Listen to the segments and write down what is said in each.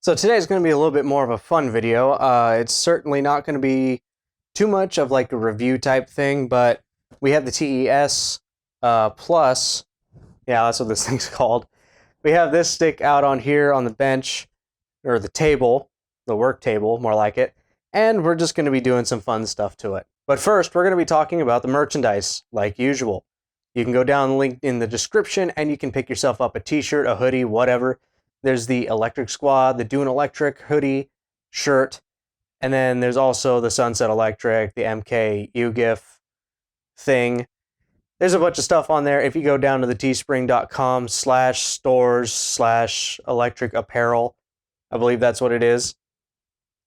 So today's going to be a little bit more of a fun video. It's certainly not going to be too much of like a review type thing, but we have the TES Plus. Yeah, that's what this thing's called. We have this stick out on here on the bench, or the table, the work table, more like it, and we're just going to be doing some fun stuff to it. But first, we're going to be talking about the merchandise, like usual. You can go down the link in the description, and you can pick yourself up a t-shirt, a hoodie, whatever. There's the Electric Squad, the Dune Electric hoodie, shirt, and then there's also the Sunset Electric, the MK UGIF thing. There's a bunch of stuff on there. If you go down to the teespring.com/stores/electric apparel, I believe that's what it is,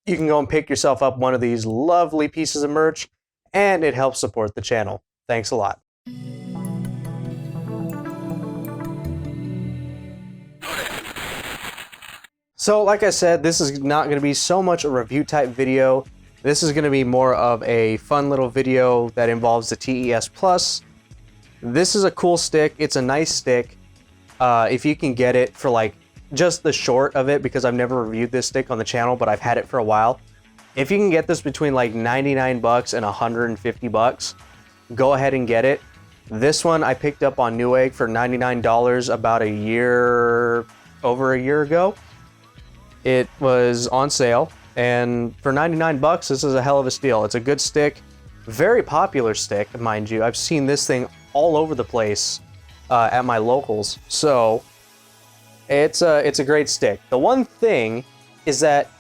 you can go and pick yourself up one of these lovely pieces of merch, and it helps support the channel. Thanks a lot. So like I said, this is not going to be so much a review type video. This is going to be more of a fun little video that involves the TES Plus. This is a cool stick. It's a nice stick. If you can get it for like just the short of it, because I've never reviewed this stick on the channel, but I've had it for a while. If you can get this between like 99 bucks and 150 bucks, go ahead and get it. This one I picked up on Newegg for $99 about over a year ago. It was on sale, and for 99 bucks, this is a hell of a steal. It's a good stick, very popular stick, mind you. I've seen this thing all over the place at my locals, so it's a great stick. The one thing is that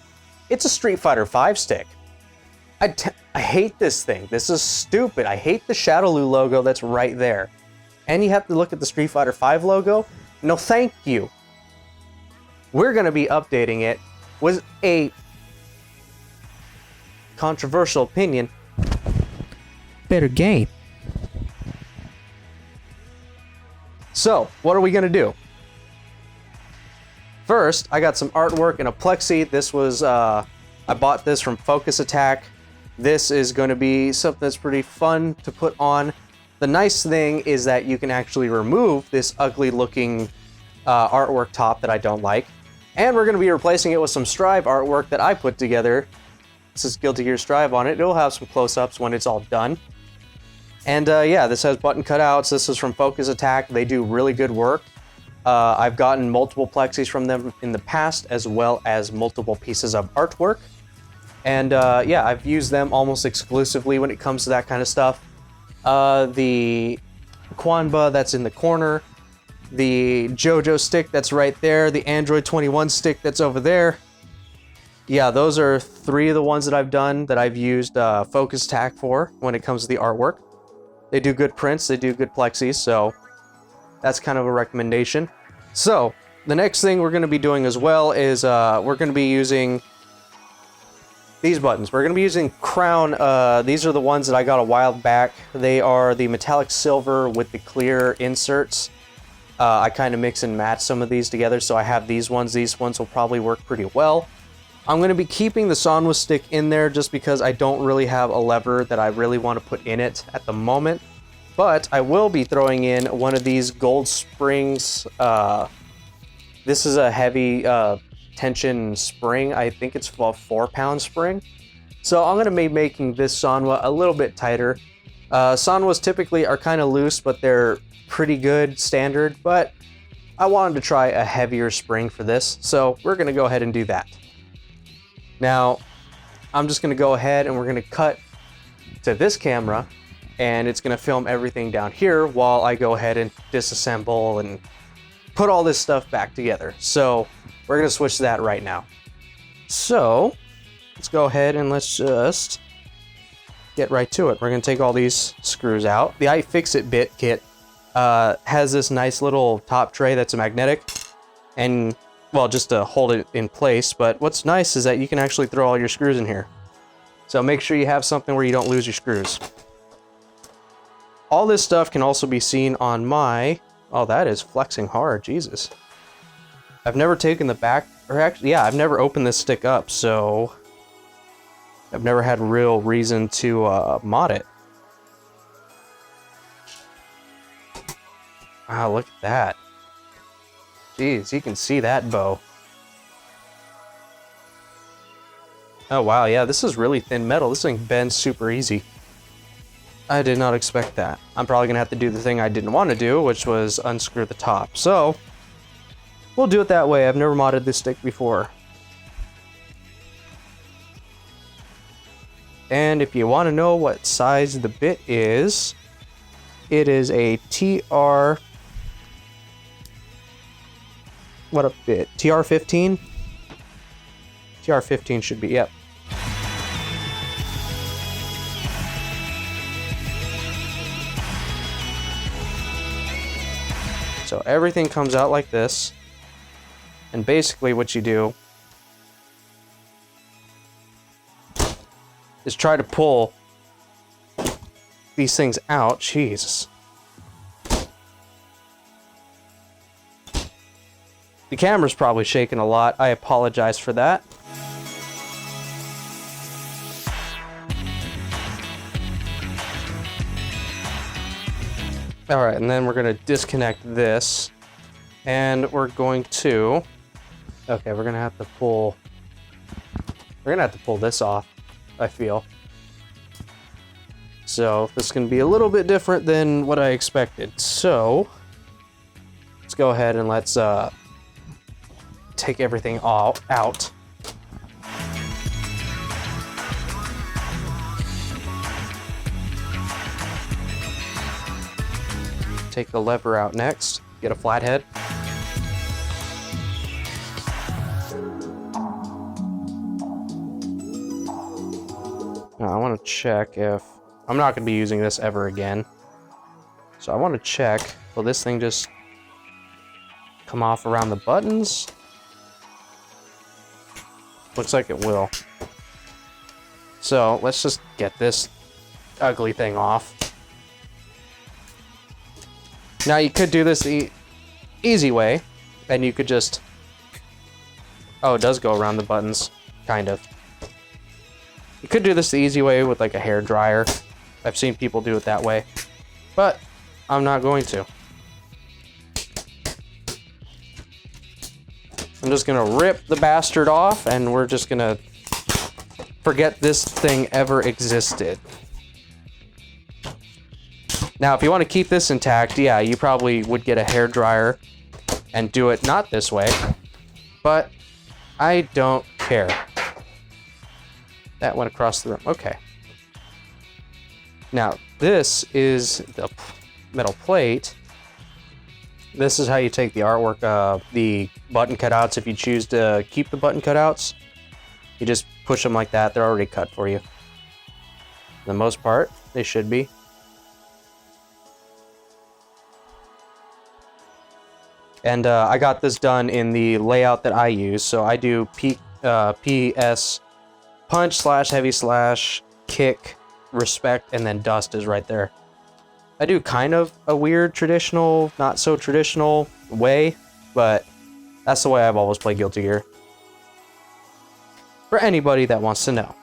it's a Street Fighter V stick. I hate this thing. This is stupid. I hate the Shadowloo logo that's right there. And you have to look at the Street Fighter V logo? No, thank you. We're going to be updating it with a controversial opinion. Better game. So, what are we going to do? First, I got some artwork in a plexi. This was, I bought this from Focus Attack. This is going to be something that's pretty fun to put on. The nice thing is that you can actually remove this ugly looking artwork top that I don't like. And we're going to be replacing it with some Strive artwork that I put together. This is Guilty Gear Strive on it. It'll have some close-ups when it's all done. And yeah, this has button cutouts. This is from Focus Attack. They do really good work. I've gotten multiple plexis from them in the past, as well as multiple pieces of artwork. And yeah, I've used them almost exclusively when it comes to that kind of stuff. The Quanba that's in the corner, the JoJo stick that's right there, the Android 21 stick that's over there. Yeah, those are three of the ones that I've done that I've used Focus Attack for when it comes to the artwork. They do good prints, they do good plexis, so that's kind of a recommendation. So, the next thing we're going to be doing as well is we're going to be using these buttons. We're going to be using Crown. These are the ones that I got a while back. They are the metallic silver with the clear inserts. I kind of mix and match some of these together, so I have these ones. These ones will probably work pretty well. I'm going to be keeping the Sanwa stick in there just because I don't really have a lever that I really want to put in it at the moment. But I will be throwing in one of these gold springs. This is a heavy tension spring. I think it's a 4-pound spring. So I'm going to be making this Sanwa a little bit tighter. Sanwas typically are kind of loose, but they're pretty good standard. But I wanted to try a heavier spring for this, so we're going to go ahead and do that. Now, I'm just going to go ahead and we're going to cut to this camera, and it's going to film everything down here while I go ahead and disassemble and put all this stuff back together. So we're going to switch to that right now. So let's go ahead and let's just get right to it. We're going to take all these screws out. The iFixit Bit kit has this nice little top tray that's magnetic, and well, just to hold it in place. But what's nice is that you can actually throw all your screws in here. So make sure you have something where you don't lose your screws. All this stuff can also be seen on my... Oh, that is flexing hard, Jesus. I've never taken the back... Or actually, yeah, I've never opened this stick up, so... I've never had real reason to mod it. Wow, look at that. Jeez, you can see that bow. Oh wow, yeah, this is really thin metal. This thing bends super easy. I did not expect that. I'm probably gonna have to do the thing I didn't want to do, which was unscrew the top. So, we'll do it that way. I've never modded this stick before. And if you want to know what size the bit is, it is a TR... What a bit? TR15? TR15 should be, yep. So everything comes out like this. And basically what you do is try to pull these things out. Jesus. The camera's probably shaking a lot. I apologize for that. All right, and then we're gonna disconnect this, and we're going to, okay, we're gonna have to pull this off, I feel. So this is gonna be a little bit different than what I expected. So let's go ahead and let's take everything all out. Take the lever out next, get a flathead. Now I want to check if, I'm not going to be using this ever again. So I want to check, will this thing just come off around the buttons? Looks like it will. So let's just get this ugly thing off. Now you could do this the easy way, and you could just, oh, it does go around the buttons, kind of. You could do this the easy way with like a hair dryer. I've seen people do it that way, but I'm not going to. I'm just gonna rip the bastard off, and we're just gonna forget this thing ever existed. Now, if you want to keep this intact, yeah, you probably would get a hair dryer and do it not this way, but I don't care. That went across the room. Okay. Now, this is the metal plate. This is how you take the artwork of the button cutouts. If you choose to keep the button cutouts, you just push them like that. They're already cut for you. For the most part, they should be. And I got this done in the layout that I use. So I do PS punch slash heavy slash kick respect, and then dust is right there. I do kind of a weird traditional, not so traditional way, but that's the way I've always played Guilty Gear. For anybody that wants to know.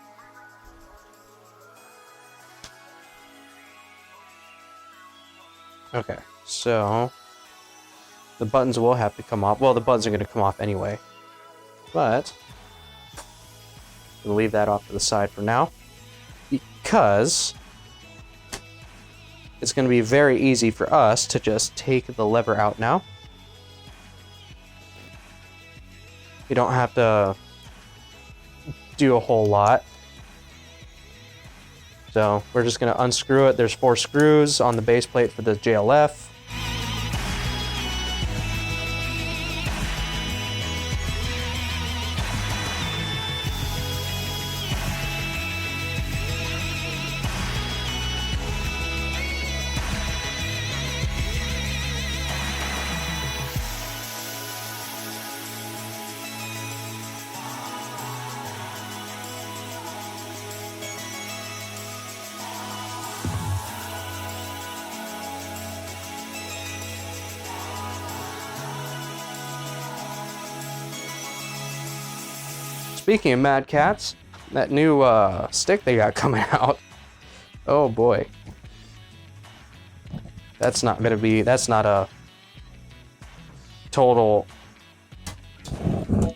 Okay, so the buttons will have to come off. Well, the buttons are going to come off anyway, but we'll leave that off to the side for now, because it's going to be very easy for us to just take the lever out now. You don't have to do a whole lot. So we're just going to unscrew it. There's 4 screws on the base plate for the JLF. Speaking of Mad Cats, that new stick they got coming out, oh boy. That's not a total,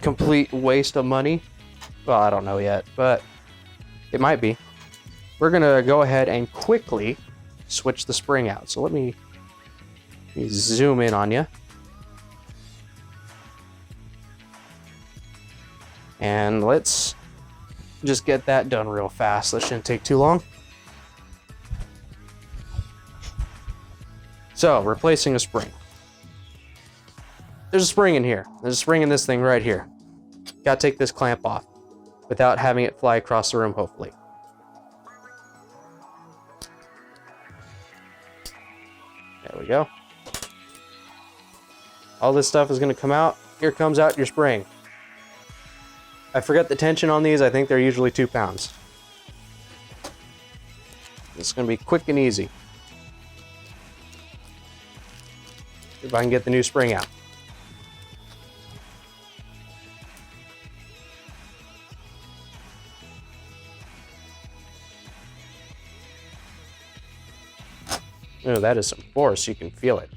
complete waste of money. Well, I don't know yet, but it might be. We're gonna go ahead and quickly switch the spring out. So let me zoom in on you. And let's just get that done real fast. That shouldn't take too long. So, replacing a spring. There's a spring in here. There's a spring in this thing right here. Gotta take this clamp off without having it fly across the room, hopefully. There we go. All this stuff is gonna come out. Here comes out your spring. I forget the tension on these. I think they're usually 2 pounds. It's gonna be quick and easy. If I can get the new spring out. Oh, that is some force. You can feel it.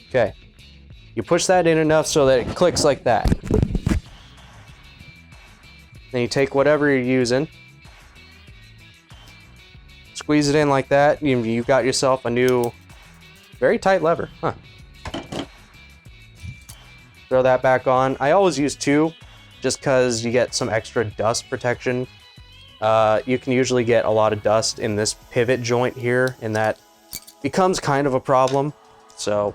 Okay. You push that in enough so that it clicks like that. Then you take whatever you're using, squeeze it in like that. You got yourself a new, very tight lever. Huh. Throw that back on. I always use 2 just because you get some extra dust protection. You can usually get a lot of dust in this pivot joint here, and that becomes kind of a problem. So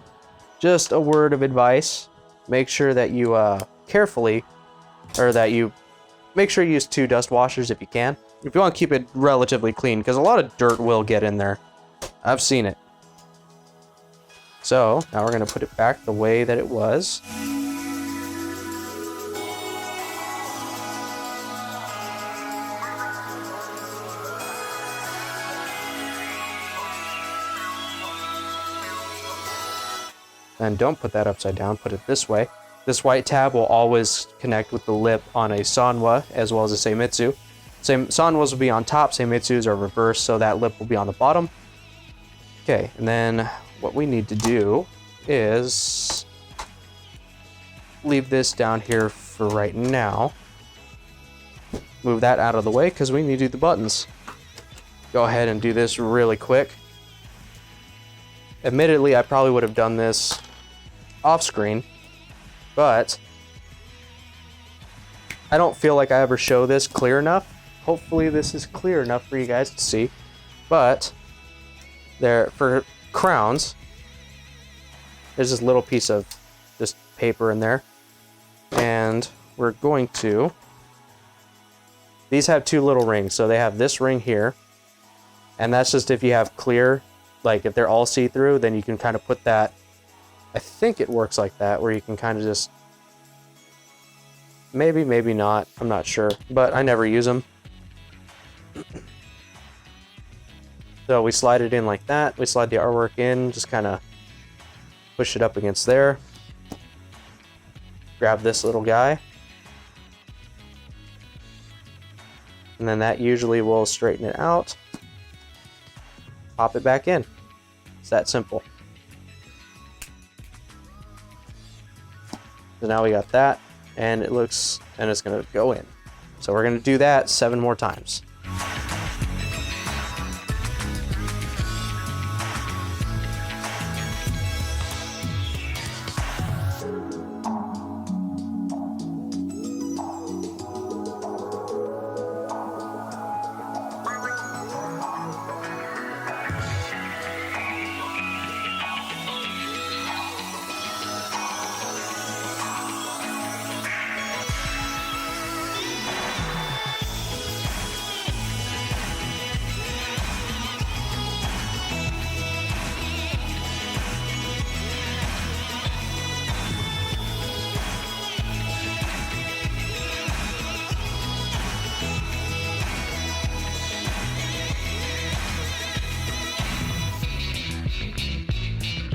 just a word of advice, make sure that you make sure you use 2 dust washers if you can. If you want to keep it relatively clean, because a lot of dirt will get in there. I've seen it. So now we're going to put it back the way that it was. And don't put that upside down, put it this way. This white tab will always connect with the lip on a Sanwa as well as a Seimitsu. Sanwas will be on top, Seimitsus are reversed, so that lip will be on the bottom. Okay, and then what we need to do is leave this down here for right now. Move that out of the way because we need to do the buttons. Go ahead and do this really quick. Admittedly, I probably would have done this off screen, but I don't feel like I ever show this clear enough. Hopefully this is clear enough for you guys to see. But there, for crowns, there's this little piece of just paper in there, and we're going to, these have 2 little rings, so they have this ring here, and that's just if you have clear, like if they're all see-through, then you can kind of put that, I think it works like that, where you can kind of just, maybe not, I'm not sure, but I never use them. So we slide it in like that, we slide the artwork in, just kind of push it up against there. Grab this little guy. And then that usually will straighten it out. Pop it back in. It's that simple. So now we got that, and it looks, and it's gonna go in. So we're gonna do that 7 more times.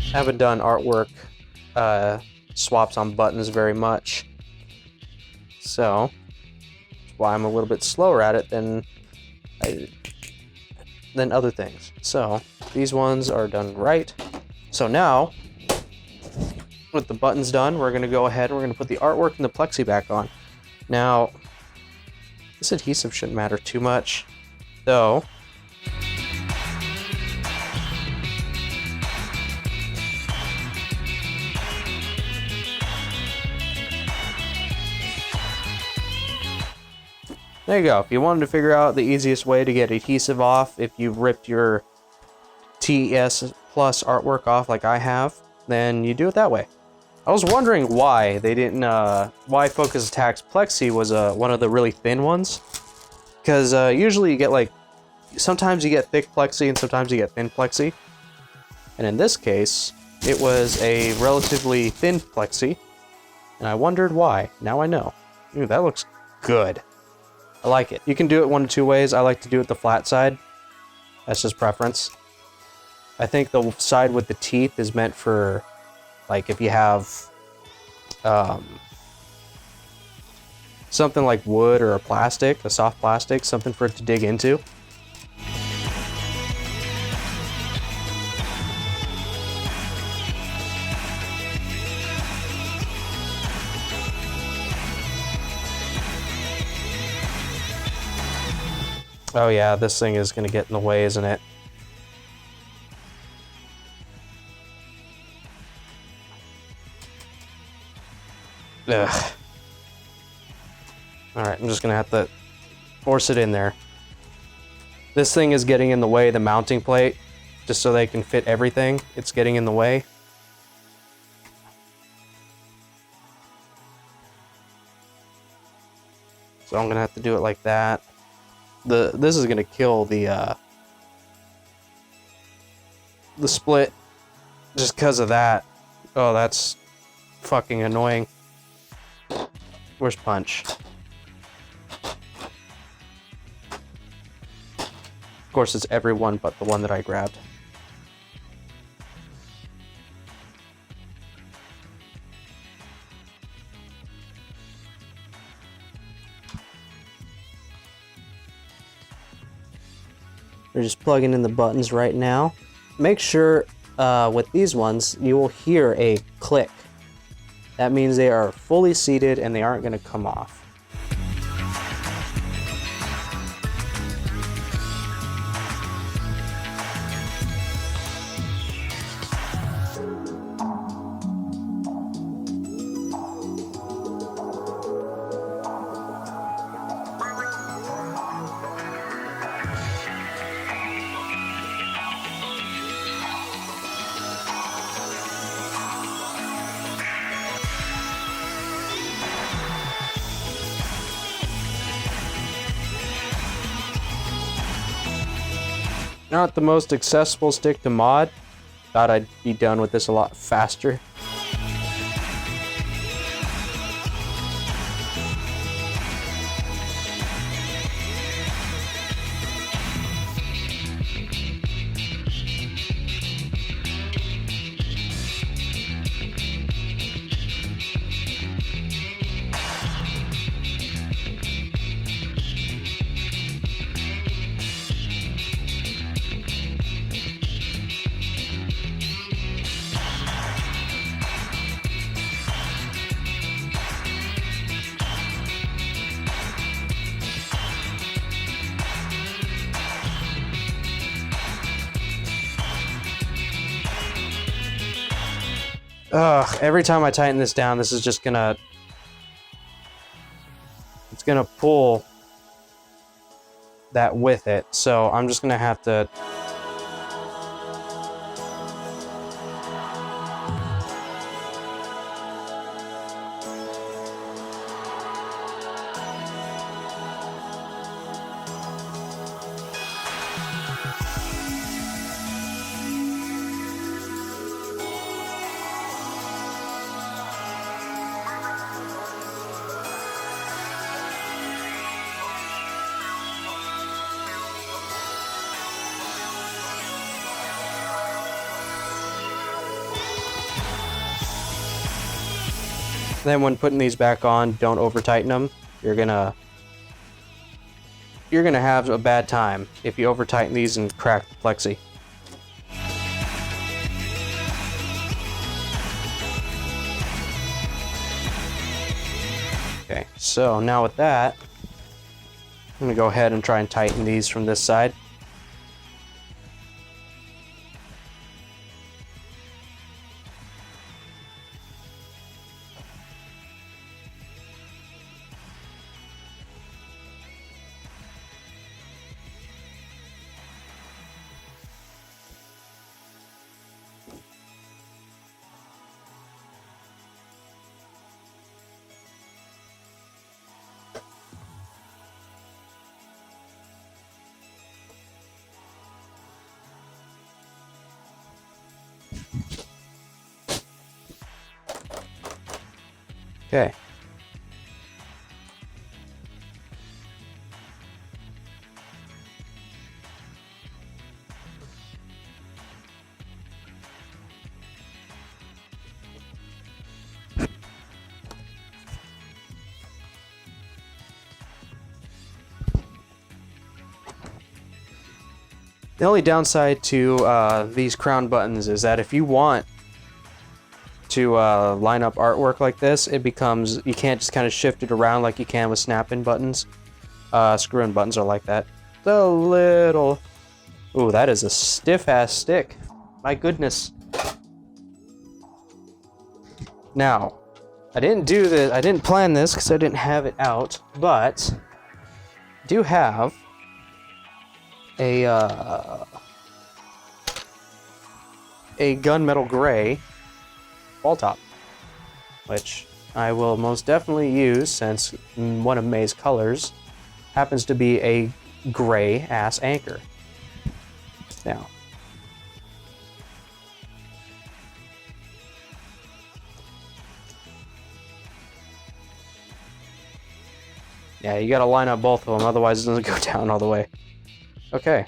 I haven't done artwork swaps on buttons very much, so that's why I'm a little bit slower at it than than other things. So these ones are done right. So now, with the buttons done, we're gonna go ahead and we're gonna put the artwork and the plexi back on. Now, this adhesive shouldn't matter too much, though. There you go. If you wanted to figure out the easiest way to get adhesive off, if you've ripped your TES Plus artwork off like I have, then you do it that way. I was wondering why they didn't, why Focus Attack's Plexi was one of the really thin ones. Because usually you get like, sometimes you get thick Plexi and sometimes you get thin Plexi. And in this case, it was a relatively thin Plexi. And I wondered why. Now I know. Ooh, that looks good. I like it. You can do it one of two ways. I like to do it the flat side. That's just preference. I think the side with the teeth is meant for, like, if you have something like wood or a plastic, a soft plastic, something for it to dig into. Oh yeah, this thing is going to get in the way, isn't it? Ugh. Alright, I'm just going to have to force it in there. This thing is getting in the way of the mounting plate, just so they can fit everything. It's getting in the way. So I'm going to have to do it like that. This is gonna kill the split just because of that. Oh, that's fucking annoying. Where's Punch? Of course, it's everyone but the one that I grabbed. We're just plugging in the buttons right now. Make sure with these ones, you will hear a click. That means they are fully seated and they aren't going to come off. Not the most accessible stick to mod. Thought I'd be done with this a lot faster. Ugh, every time I tighten this down, this is just gonna... It's gonna pull that with it, so I'm just gonna have to... Then when putting these back on, don't over tighten them. You're gonna you're gonna have a bad time if you over tighten these and crack the plexi. Okay, so now with that, I'm gonna go ahead and try and tighten these from this side. Okay. The only downside to these crown buttons is that if you want to line up artwork like this, it becomes, you can't just kind of shift it around like you can with snap-in buttons. Screw-in buttons are like that. The little... Ooh, that is a stiff-ass stick. My goodness. Now, I didn't plan this because I didn't have it out, but I do have a gunmetal gray ball top, which I will most definitely use since one of May's colors happens to be a gray ass anchor. Now, yeah, you gotta line up both of them, otherwise it doesn't go down all the way. Okay.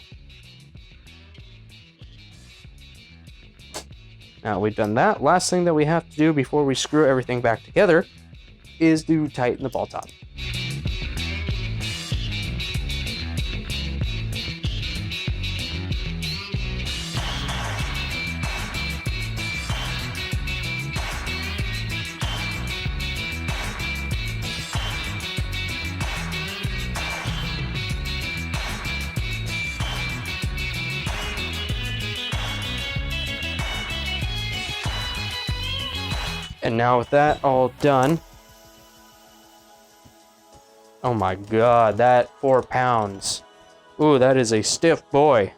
Now we've done that. Last thing that we have to do before we screw everything back together is to tighten the ball top. And now with that all done, oh my god, that 4 pounds. Ooh, that is a stiff boy.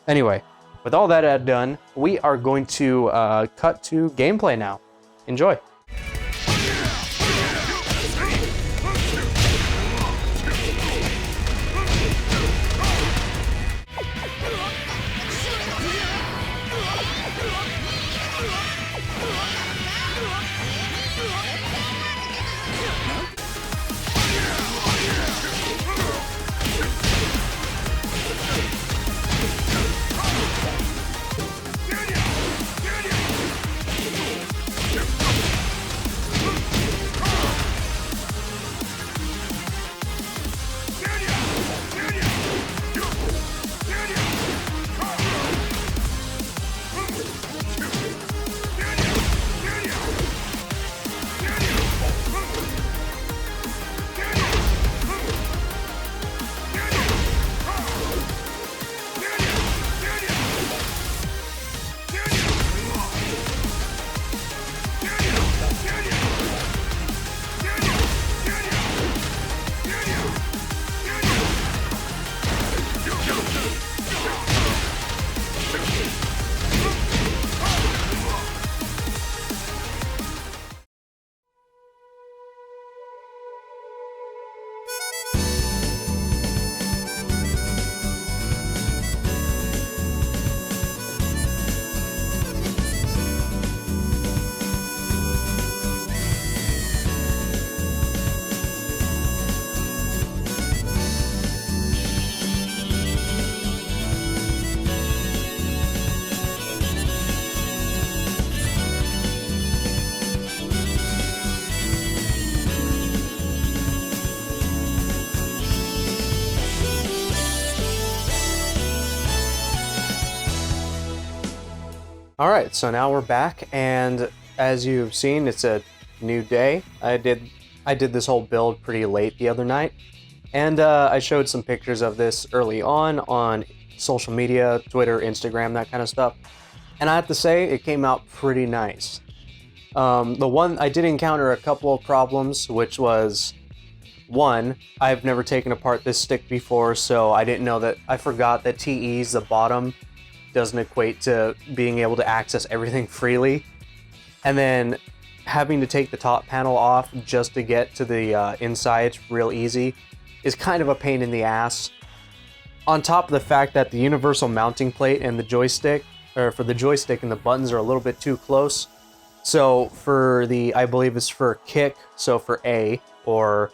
Anyway, with all that done, we are going to cut to gameplay now. Enjoy. All right, so now we're back, and as you've seen, it's a new day. I did this whole build pretty late the other night, and I showed some pictures of this early on social media, Twitter, Instagram, that kind of stuff. And I have to say, it came out pretty nice. The one I did encounter a couple of problems, which was, one, I've never taken apart this stick before, so I didn't know that. I forgot that TEs, the bottom, doesn't equate to being able to access everything freely. And then having to take the top panel off just to get to the inside real easy is kind of a pain in the ass. On top of the fact that the universal mounting plate and the joystick, or for the joystick and the buttons, are a little bit too close. So for the, I believe it's for kick, so for A or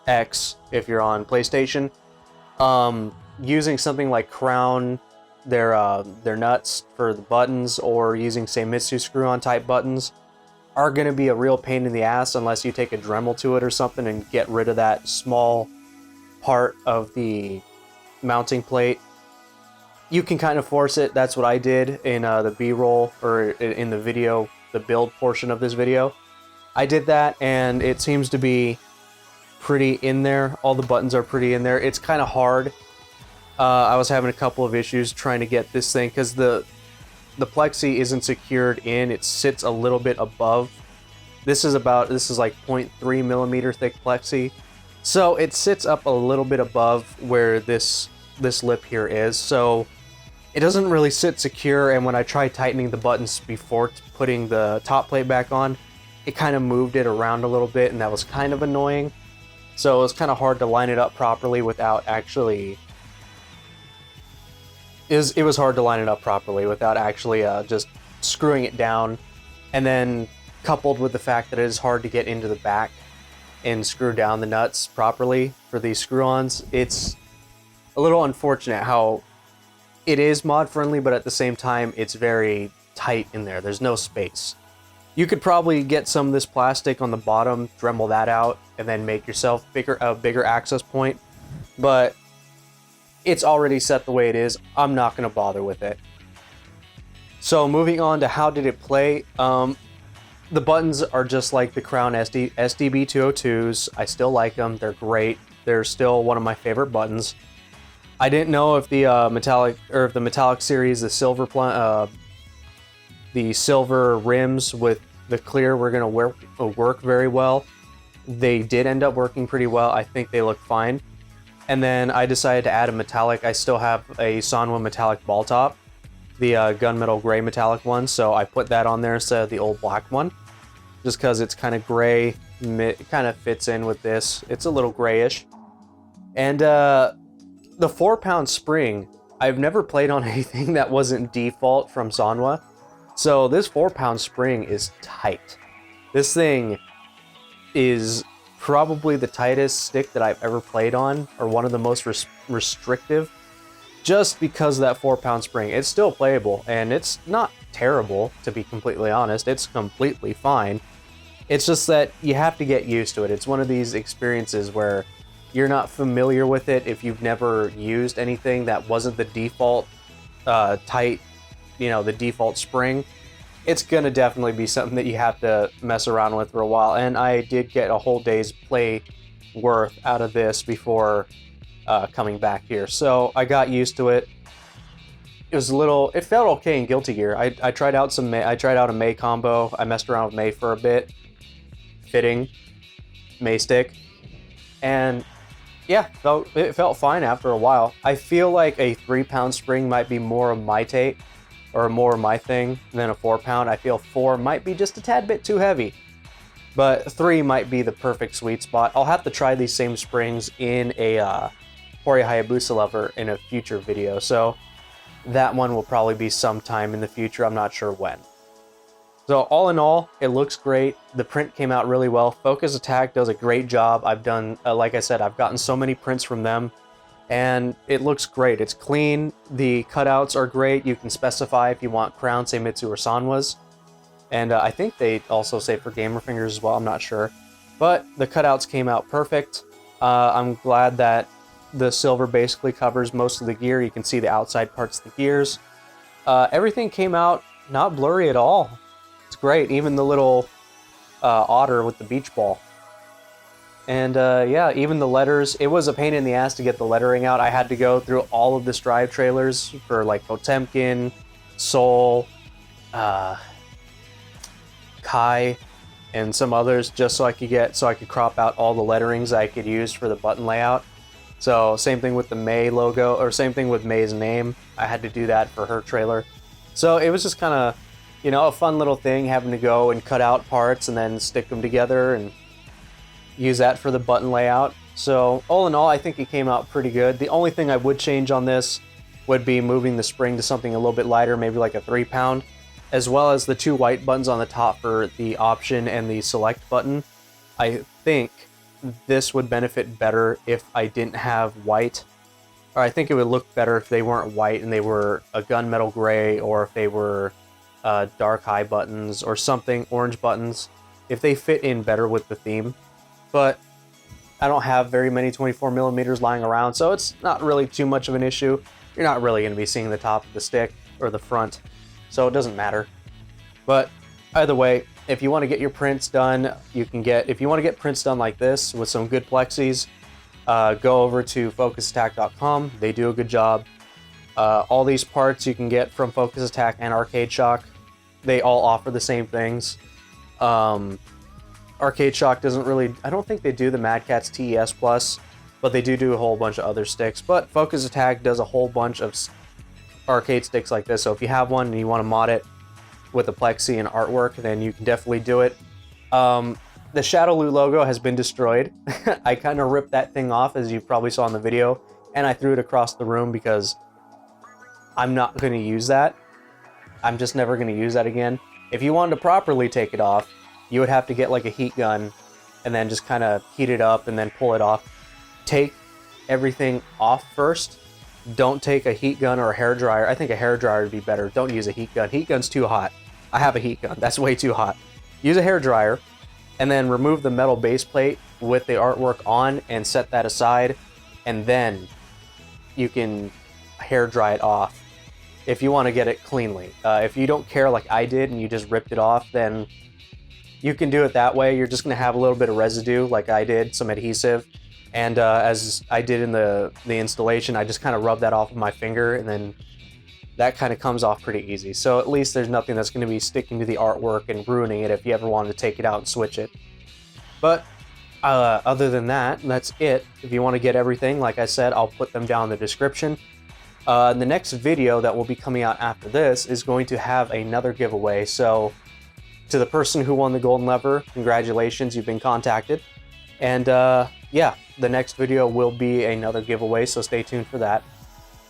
X if you're on PlayStation, using something like crown their nuts for the buttons, or using Seimitsu screw-on type buttons, are going to be a real pain in the ass unless you take a Dremel to it or something and get rid of that small part of the mounting plate. You can kind of force it. That's what I did in the B-roll, or in the video, the build portion of this video. I did that, and it seems to be pretty in there. All the buttons are pretty in there. It's kind of hard. I was having a couple of issues trying to get this thing, because the plexi isn't secured in. It sits a little bit above. This is like 0.3 millimeter thick plexi, so it sits up a little bit above where this lip here is, so it doesn't really sit secure. And when I tried tightening the buttons before putting the top plate back on, it kind of moved it around a little bit, and that was kind of annoying. So it was kind of hard to line it up properly without actually... It was hard to line it up properly without actually just screwing it down. And then coupled with the fact that it is hard to get into the back and screw down the nuts properly for these screw-ons, it's a little unfortunate how it is mod friendly, but at the same time it's very tight in there. There's no space. You could probably get some of this plastic on the bottom, Dremel that out, and then make yourself a bigger access point, but it's already set the way it is. I'm not going to bother with it. So moving on to how did it play, the buttons are just like the Crown SDB 202s. I still like them. They're great. They're still one of my favorite buttons. I didn't know if the metallic series, the silver rims with the clear were going to work very well. They did end up working pretty well. I think they look fine. And then I decided to add a metallic. I still have a Sanwa metallic ball top, the gunmetal gray metallic one, so I put that on there instead of the old black one, just because it's kind of gray. It kind of fits in with this. It's a little grayish. And the 4-pound spring, I've never played on anything that wasn't default from Sanwa, so this 4-pound spring is tight. This thing is probably the tightest stick that I've ever played on, or one of the most restrictive, just because of that 4-pound spring. It's still playable, and it's not terrible, to be completely honest. It's completely fine. It's just that you have to get used to it. It's one of these experiences where you're not familiar with it if you've never used anything that wasn't the default tight, the default spring. It's gonna definitely be something that you have to mess around with for a while, and I did get a whole day's play worth out of this before coming back here, so I got used to it. It felt okay in Guilty Gear. I tried out a Mei combo. I messed around with Mei for a bit, fitting Mei stick, and yeah, it felt fine after a while. I feel like a 3-pound spring might be more of my take, or more my thing, than a 4-pound. I feel 4 might be just a tad bit too heavy, but 3 might be the perfect sweet spot. I'll have to try these same springs in a Hori Hayabusa lever in a future video, so that one will probably be sometime in the future. I'm not sure when. So all in all, it looks great. The print came out really well. Focus Attack does a great job. I've done, like I said, I've gotten so many prints from them, and it looks great. It's clean. The cutouts are great. You can specify if you want Crown, Seimitsu, or Sanwas. And I think they also say for Gamer Fingers as well. I'm not sure. But the cutouts came out perfect. I'm glad that the silver basically covers most of the gear. You can see the outside parts of the gears. Everything came out not blurry at all. It's great. Even the little otter with the beach ball. And yeah, even the letters. It was a pain in the ass to get the lettering out. I had to go through all of the Strive trailers for like Potemkin, Soul, Kai, and some others just so I could crop out all the letterings I could use for the button layout. So same thing with the May logo, or same thing with May's name. I had to do that for her trailer. So it was just kind of, you know, a fun little thing having to go and cut out parts and then stick them together and use that for the button layout. So all in all, I think it came out pretty good. The only thing I would change on this would be moving the spring to something a little bit lighter, maybe like a 3-pound, as well as the 2 white buttons on the top for the option and the select button. I think this would benefit better if I didn't have white, or I think it would look better if they weren't white and they were a gunmetal gray, or if they were dark high buttons or something, orange buttons, if they fit in better with the theme. But I don't have very many 24mm lying around, so it's not really too much of an issue. You're not really going to be seeing the top of the stick or the front, so it doesn't matter. But either way, if you want to get your prints done, you can get, if you want to get prints done like this with some good plexis, go over to FocusAttack.com. They do a good job. All these parts you can get from Focus Attack and Arcade Shock. They all offer the same things. Arcade Shock doesn't really, I don't think they do the Mad Catz TES Plus, but they do a whole bunch of other sticks. But Focus Attack does a whole bunch of arcade sticks like this, so if you have one and you want to mod it with a plexi and artwork, then you can definitely do it. The Shadowloo logo has been destroyed. I kind of ripped that thing off, as you probably saw in the video, and I threw it across the room because I'm not going to use that. I'm just never going to use that again. If you wanted to properly take it off, you would have to get like a heat gun and then just kind of heat it up and then pull it off. Take everything off first. Don't take a heat gun or a hairdryer. I think a hairdryer would be better. Don't use a heat gun. Heat gun's too hot. I have a heat gun. That's way too hot. Use a hairdryer and then remove the metal base plate with the artwork on and set that aside, and then you can hair dry it off if you want to get it cleanly. If you don't care like I did and you just ripped it off, then you can do it that way. You're just going to have a little bit of residue like I did, some adhesive. And as I did in the installation, I just kind of rubbed that off with my finger, and then that kind of comes off pretty easy. So at least there's nothing that's going to be sticking to the artwork and ruining it if you ever wanted to take it out and switch it. But other than that, that's it. If you want to get everything, like I said, I'll put them down in the description. The next video that will be coming out after this is going to have another giveaway. So to the person who won the golden lever, congratulations, you've been contacted. And yeah, the next video will be another giveaway, so stay tuned for that.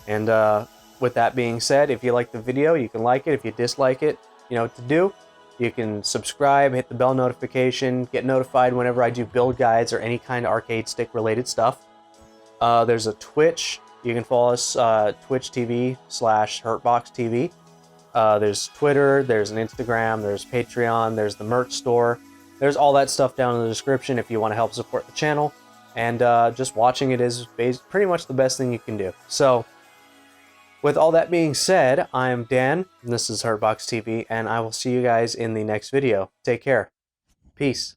And with that being said, if you like the video, you can like it. If you dislike it, you know what to do. You can subscribe, hit the bell notification, get notified whenever I do build guides or any kind of arcade stick related stuff. There's a Twitch. You can follow us, Twitch TV/HurtboxTV. There's Twitter, there's an Instagram, there's Patreon, there's the merch store. There's all that stuff down in the description if you want to help support the channel. And just watching it is pretty much the best thing you can do. So, with all that being said, I'm Dan, and this is HurtboxTV, and I will see you guys in the next video. Take care. Peace.